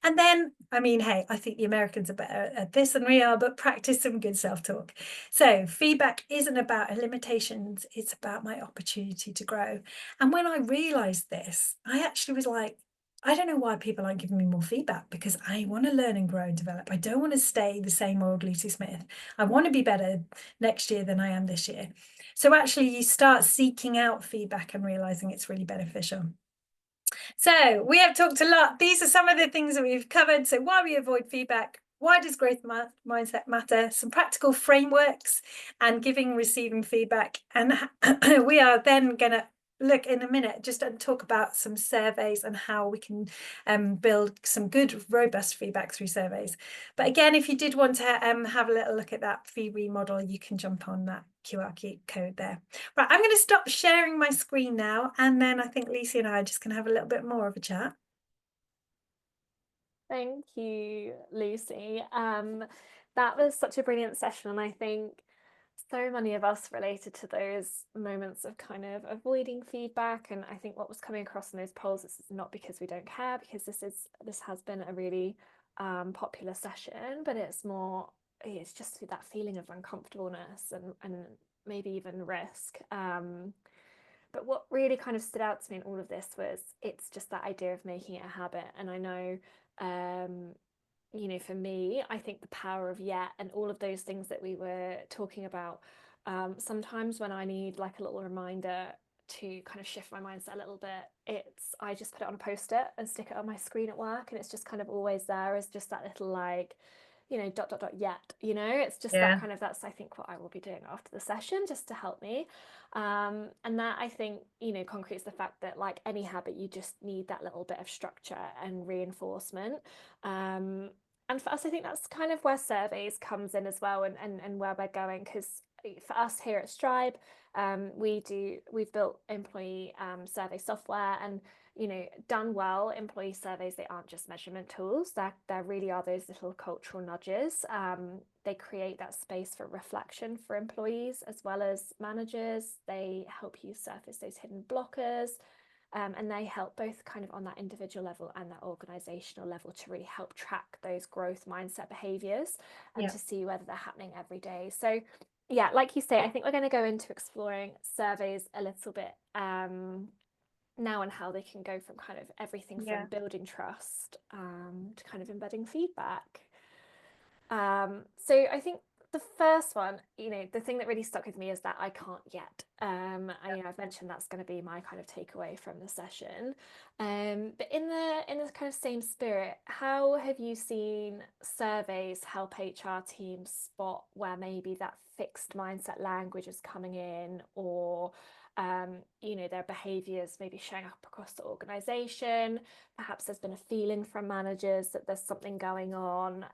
And then, hey, I think the Americans are better at this than we are, but practice some good self-talk. So feedback isn't about limitations, it's about my opportunity to grow. And when I realized this, I actually was like, I don't know why people aren't giving me more feedback, because I want to learn and grow and develop. I don't want to stay the same old Lucy Smith. I want to be better next year than I am this year. So actually you start seeking out feedback and realizing it's really beneficial. So we have talked a lot. These are some of the things that we've covered. So why we avoid feedback, why does growth mindset matter, some practical frameworks, and giving, receiving feedback. And we are then going to look in a minute just to talk about some surveys and how we can build some good, robust feedback through surveys. But again, if you did want to have a little look at that fee model, you can jump on that QR code there. Right, I'm going to stop sharing my screen now, and then I think Lucy and I are just going to have a little bit more of a chat. Thank you, Lucy. That was such a brilliant session, and I think so many of us related to those moments of kind of avoiding feedback. And I think what was coming across in those polls is not because we don't care, because this has been a really popular session, but it's just that feeling of uncomfortableness and maybe even risk. But what really kind of stood out to me in all of this was it's just that idea of making it a habit. And I know, for me, I think the power of yet and all of those things that we were talking about, sometimes when I need like a little reminder to kind of shift my mindset a little bit, I just put it on a post-it and stick it on my screen at work, and it's just kind of always there as just that little like, dot dot dot yet, it's just that Yeah. kind of, that's I think what I will be doing after the session just to help me. And that I think, concretes the fact that like any habit, you just need that little bit of structure and reinforcement. And for us, I think that's kind of where surveys comes in as well, and where we're going, because for us here at Stripe, we've built employee survey software, and done well, employee surveys, they aren't just measurement tools. There really are those little cultural nudges. They create that space for reflection for employees as well as managers. They help you surface those hidden blockers. And they help both kind of on that individual level and that organizational level to really help track those growth mindset behaviors and Yeah. to see whether they're happening every day. So yeah, like you say, I think we're going to go into exploring surveys a little bit now, and how they can go from kind of everything Yeah. from building trust to kind of embedding feedback. So I think the first one, the thing that really stuck with me is that I can't yet. I've mentioned that's going to be my kind of takeaway from the session. But in the kind of same spirit, how have you seen surveys help HR teams spot where maybe that fixed mindset language is coming in, or their behaviors maybe showing up across the organization? Perhaps there's been a feeling from managers that there's something going on.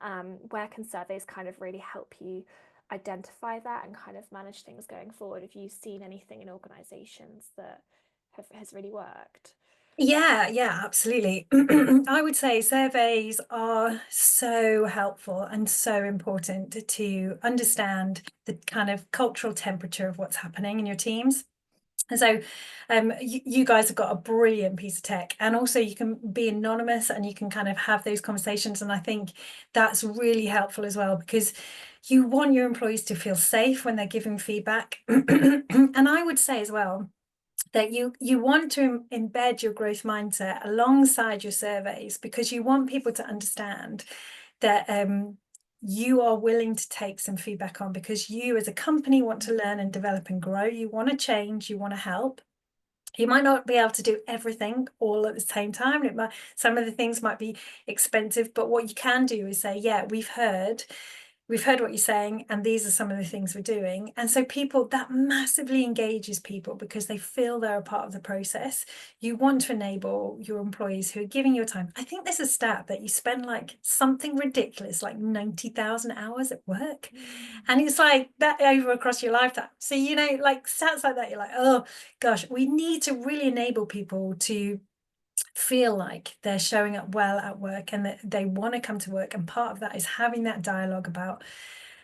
Where can surveys kind of really help you identify that and kind of manage things going forward? Have you seen anything in organizations that has really worked? Yeah, absolutely. I would say surveys are so helpful and so important to understand the kind of cultural temperature of what's happening in your teams. And so you guys have got a brilliant piece of tech, and also you can be anonymous and you can kind of have those conversations. And I think that's really helpful as well, because you want your employees to feel safe when they're giving feedback. And I would say as well, that you want to embed your growth mindset alongside your surveys, because you want people to understand that you are willing to take some feedback on, because you as a company want to learn and develop and grow. You want to change, you want to help. You might not be able to do everything all at the same time. Some of the things might be expensive, but what you can do is say, yeah, we've heard what you're saying, and these are some of the things we're doing. And so that massively engages people, because they feel they're a part of the process. You want to enable your employees who are giving your time. I think there's a stat that you spend like something ridiculous, like 90,000 hours at work. And it's like that over across your lifetime. So, like stats like that, you're like, oh gosh, we need to really enable people to feel like they're showing up well at work and that they want to come to work. And part of that is having that dialogue about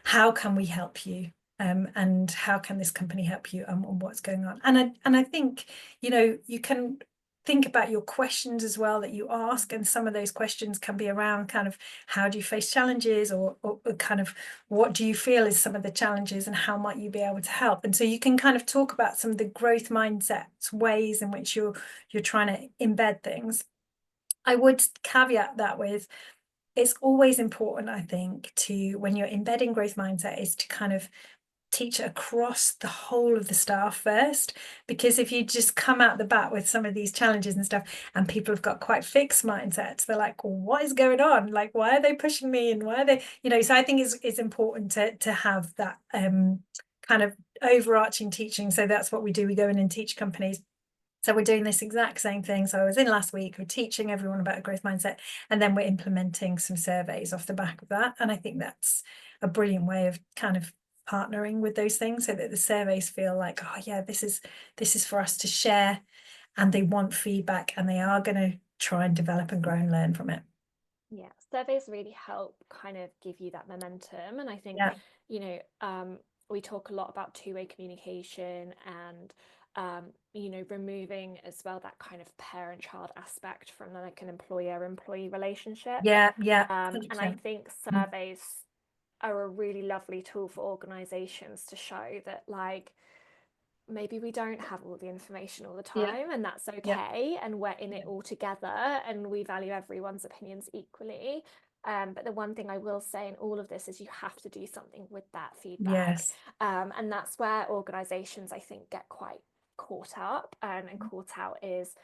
how can we help you, and how can this company help you, and what's going on. And I think, you can think about your questions as well that you ask, and some of those questions can be around kind of how do you face challenges, or kind of what do you feel is some of the challenges, and how might you be able to help. And so you can kind of talk about some of the growth mindsets, ways in which you're trying to embed things. I would caveat that with, it's always important, I think, to, when you're embedding growth mindset, is to kind of teach across the whole of the staff first. Because if you just come out the bat with some of these challenges and stuff, and people have got quite fixed mindsets, they're like, well, what is going on? Like, why are they pushing me? And why are they, so I think it's important to have that kind of overarching teaching. So that's what we do. We go in and teach companies. So we're doing this exact same thing. So I was in last week, we're teaching everyone about a growth mindset, and then we're implementing some surveys off the back of that. And I think that's a brilliant way of kind of partnering with those things, so that the surveys feel like, oh yeah, this is for us to share, and they want feedback, and they are going to try and develop and grow and learn from it. Yeah, surveys really help kind of give you that momentum. And I think, Yeah. we talk a lot about two-way communication, and removing as well that kind of parent-child aspect from like an employer-employee relationship. Yeah. And I 100%. think surveys are a really lovely tool for organizations to show that, like, maybe we don't have all the information all the Yeah. time, and that's Yeah. okay. And we're in it Yeah. all together, and we value everyone's opinions equally. But the one thing I will say in all of this is you have to do something with that feedback. Yes. And that's where organizations, I think, get quite caught up and caught out is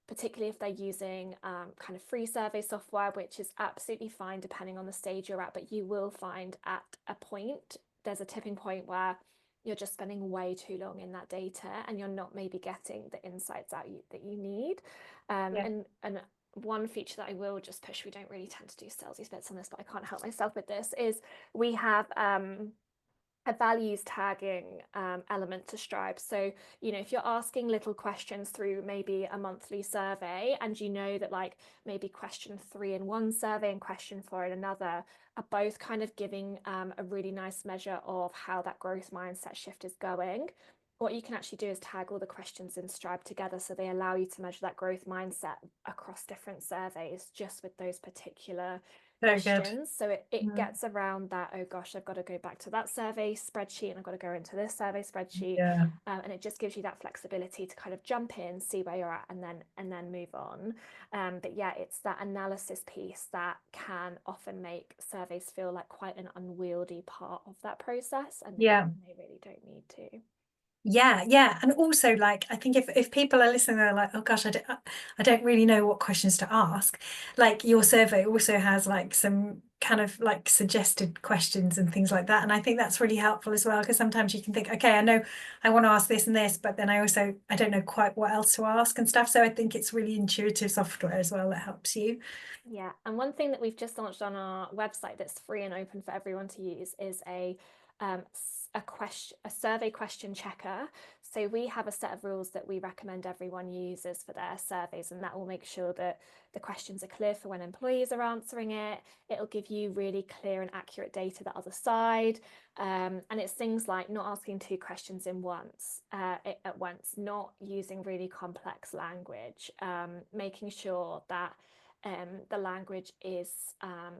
particularly if they're using kind of free survey software, which is absolutely fine depending on the stage you're at. But you will find at a point, there's a tipping point where you're just spending way too long in that data and you're not maybe getting the insights out that you need. Yeah. And one feature that I will just push, we don't really tend to do salesy bits on this, but I can't help myself with this, is we have a values tagging element to Stripe. So, if you're asking little questions through maybe a monthly survey, and you know that like maybe question 3 in one survey and question 4 in another are both kind of giving a really nice measure of how that growth mindset shift is going. What you can actually do is tag all the questions in Stripe together so they allow you to measure that growth mindset across different surveys just with those particular So good. questions. So it gets around that, oh gosh, I've got to go back to that survey spreadsheet and I've got to go into this survey spreadsheet. Yeah. And it just gives you that flexibility to kind of jump in, see where you're at, and then move on. But yeah, it's that analysis piece that can often make surveys feel like quite an unwieldy part of that process, and Yeah. they really don't need to. Yeah, yeah. And also, like, I think if people are listening, they're like, oh gosh, I don't really know what questions to ask. Like your survey also has like some kind of like suggested questions and things like that. And I think that's really helpful as well, because sometimes you can think, okay, I know I want to ask this and this, but then I don't know quite what else to ask and stuff. So I think it's really intuitive software as well that helps you. Yeah, and one thing that we've just launched on our website that's free and open for everyone to use is a survey question checker. So we have a set of rules that we recommend everyone uses for their surveys, and that will make sure that the questions are clear for when employees are answering it. It'll give you really clear and accurate data the other side. And it's things like not asking 2 questions at once, not using really complex language, making sure that the language is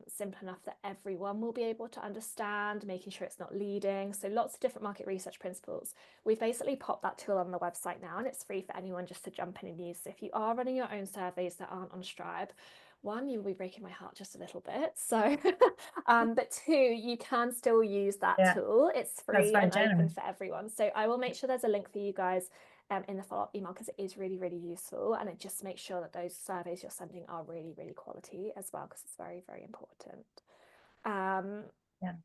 simple enough that everyone will be able to understand, making sure it's not leading. So lots of different market research principles. We've basically popped that tool on the website now, and it's free for anyone just to jump in and use. So if you are running your own surveys that aren't on Stripe, one, you will be breaking my heart just a little bit. So, but two, you can still use that Yeah, tool. It's that's free very and open generous. for everyone. So I will make sure there's a link for you guys in the follow-up email, because it is really, really useful, and it just makes sure that those surveys you're sending are really, really quality as well, because it's very, very important. Um, Yeah.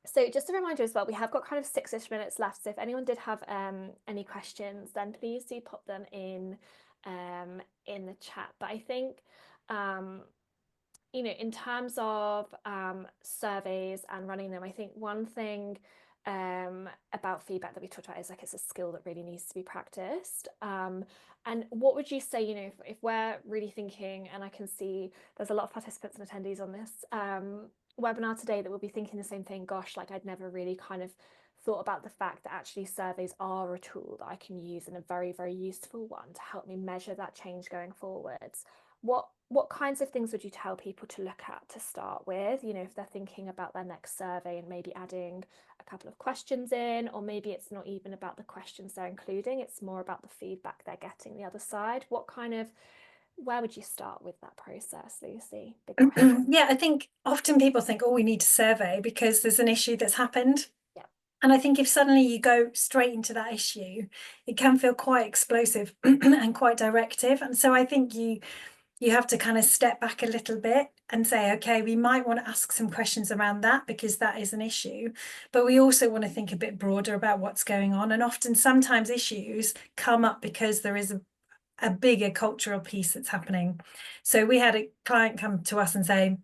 so just a reminder as well, we have got kind of 6-ish minutes left. So if anyone did have any questions, then please do pop them in the chat. But I think in terms of surveys and running them, I think one thing about feedback that we talked about is like it's a skill that really needs to be practiced. And what would you say, if we're really thinking, and I can see there's a lot of participants and attendees on this webinar today that will be thinking the same thing, gosh, like I'd never really kind of thought about the fact that actually surveys are a tool that I can use, and a very, very useful one to help me measure that change going forwards. What kinds of things would you tell people to look at to start with, if they're thinking about their next survey and maybe adding a couple of questions in, or maybe it's not even about the questions they're including, it's more about the feedback they're getting the other side? Where would you start with that process, Lucy? Big question. Yeah, I think often people think, oh, we need to survey because there's an issue that's happened. Yeah. And I think if suddenly you go straight into that issue, it can feel quite explosive and quite directive. And so I think you have to kind of step back a little bit and say, okay, we might want to ask some questions around that because that is an issue. But we also want to think a bit broader about what's going on. And often sometimes issues come up because there is a bigger cultural piece that's happening. So we had a client come to us and say,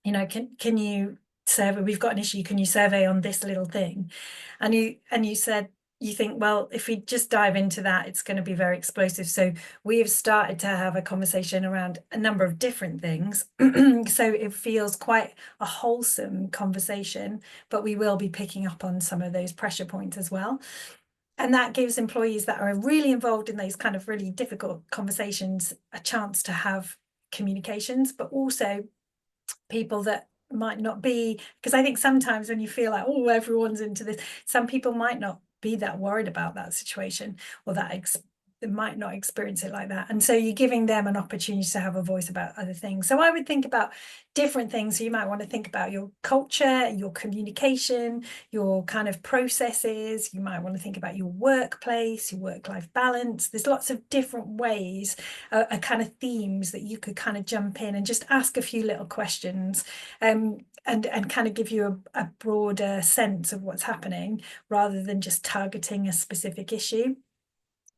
can you survey, we've got an issue, can you survey on this little thing? And you said, you think, well, if we just dive into that, it's going to be very explosive. So we have started to have a conversation around a number of different things. So it feels quite a wholesome conversation, but we will be picking up on some of those pressure points as well. And that gives employees that are really involved in those kind of really difficult conversations a chance to have communications, but also people that might not be, because I think sometimes when you feel like, oh, everyone's into this, some people might not be that worried about that situation, or that they might not experience it like that. And so you're giving them an opportunity to have a voice about other things. So I would think about different things. So you might want to think about your culture, your communication, your kind of processes. You might want to think about your workplace, your work-life balance. There's lots of different ways, kind of themes that you could kind of jump in and just ask a few little questions, and kind of give you a broader sense of what's happening, rather than just targeting a specific issue.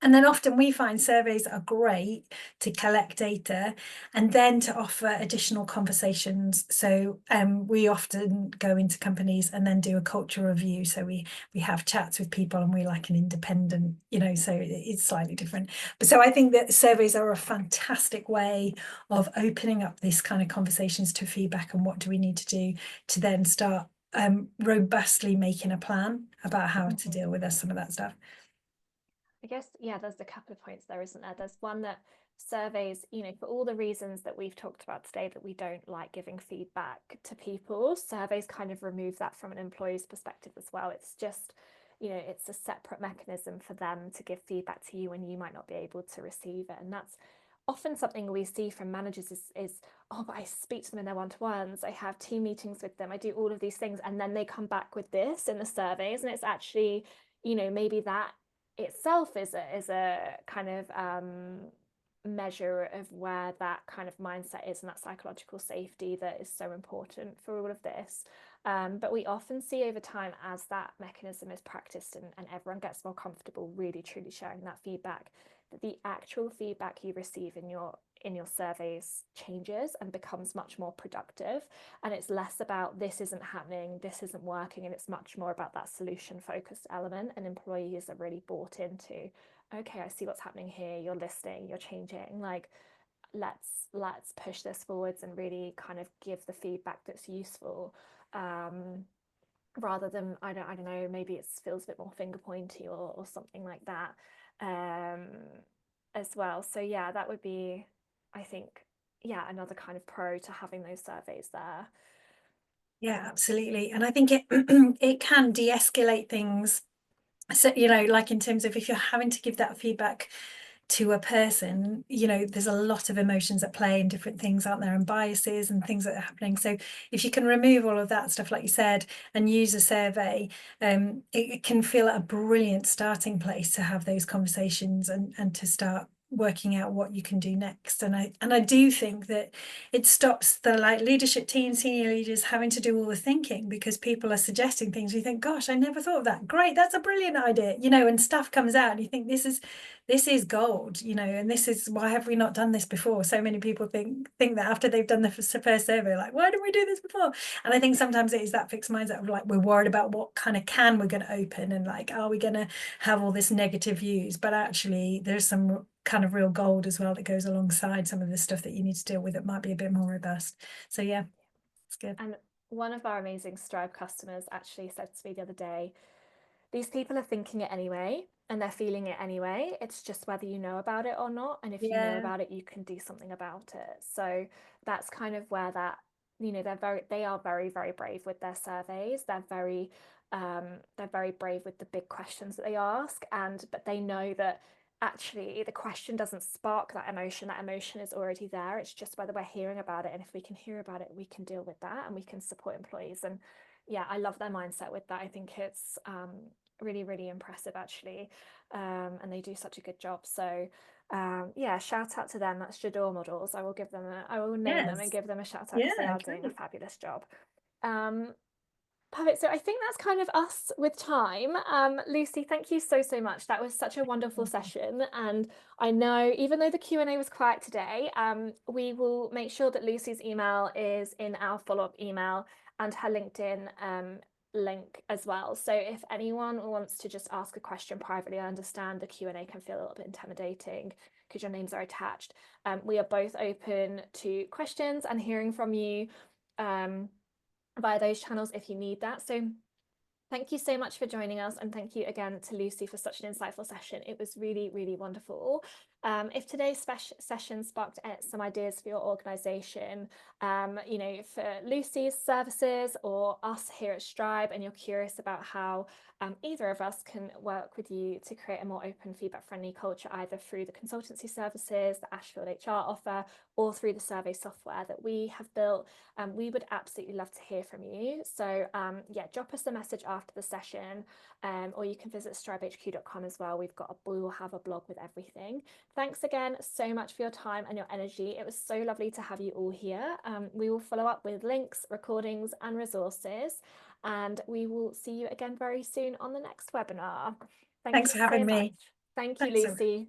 And then often we find surveys are great to collect data and then to offer additional conversations. So we often go into companies and then do a culture review. So we have chats with people, and we're like an independent, so it's slightly different. But so I think that surveys are a fantastic way of opening up this kind of conversations to feedback, and what do we need to do to then start robustly making a plan about how to deal with some of that stuff. I guess, yeah, there's a couple of points there, isn't there? There's one that surveys, for all the reasons that we've talked about today, that we don't like giving feedback to people, surveys kind of remove that from an employee's perspective as well. It's just, it's a separate mechanism for them to give feedback to you when you might not be able to receive it. And that's often something we see from managers is oh, but I speak to them in their one-to-ones, I have team meetings with them, I do all of these things, and then they come back with this in the surveys. And it's actually, maybe that itself is a kind of measure of where that kind of mindset is, and that psychological safety that is so important for all of this. But we often see over time, as that mechanism is practiced and everyone gets more comfortable really truly sharing that feedback, that the actual feedback you receive in your surveys changes and becomes much more productive. And it's less about this isn't happening, this isn't working, and it's much more about that solution focused element. And employees are really bought into, okay, I see what's happening here, you're listening, you're changing, like let's push this forwards and really kind of give the feedback that's useful, rather than I don't know, maybe it feels a bit more finger pointy or something like that, as well. So yeah, that would be, I think, yeah, another kind of pro to having those surveys there. Yeah, absolutely. And I think it it can de-escalate things. So, like in terms of if you're having to give that feedback to a person, there's a lot of emotions at play and different things, aren't there, and biases and things that are happening. So if you can remove all of that stuff, like you said, and use a survey, it can feel a brilliant starting place to have those conversations and to start working out what you can do next. And I do think that it stops the leadership team, senior leaders having to do all the thinking, because people are suggesting things. You think, gosh, I never thought of that. Great, that's a brilliant idea, and stuff comes out and you think this is gold, and this is, why have we not done this before? So many people think that after they've done the first survey, like, why didn't we do this before? And I think sometimes it is that fixed mindset of like, we're worried about what kind of can we're going to open, and like, are we going to have all this negative views? But actually there's some kind of real gold as well that goes alongside some of the stuff that you need to deal with that might be a bit more robust. So yeah, it's good. And one of our amazing Strive customers actually said to me the other day, these people are thinking it anyway and they're feeling it anyway. It's just whether you know about it or not. And if you know Yeah. about it, you can do something about it. So that's kind of where that, they are very, very brave with their surveys. They're very brave with the big questions that they ask. But they know that actually the question doesn't spark that emotion. That emotion is already there. It's just whether we're hearing about it. And if we can hear about it, we can deal with that and we can support employees. And yeah, I love their mindset with that. I think it's really, really impressive actually. And they do such a good job. So yeah, shout out to them. That's Jador Models. I will name them and Yes. give them a shout out, because they Yeah, are doing a great. fabulous job. Perfect. So I think that's kind of us with time. Lucy, thank you so, so much. That was such a wonderful session. And I know, even though the Q&A was quiet today, we will make sure that Lucy's email is in our follow-up email, and her LinkedIn link as well. So if anyone wants to just ask a question privately, I understand the Q&A can feel a little bit intimidating because your names are attached. We are both open to questions and hearing from you via those channels if you need that. So thank you so much for joining us, and thank you again to Lucy for such an insightful session. It was really, really wonderful. If today's session sparked some ideas for your organisation, you know, for Lucy's services or us here at Strive, and you're curious about how either of us can work with you to create a more open, feedback-friendly culture, either through the consultancy services that Ashfield HR offer or through the survey software that we have built, we would absolutely love to hear from you. So yeah, drop us a message after the session, or you can visit strivehq.com as well. We will have a blog with everything. Thanks again so much for your time and your energy. It was so lovely to have you all here. We will follow up with links, recordings, and resources, and we will see you again very soon on the next webinar. Thank Thanks you for so having much. me. Thank you, Thanks so much. Lucy.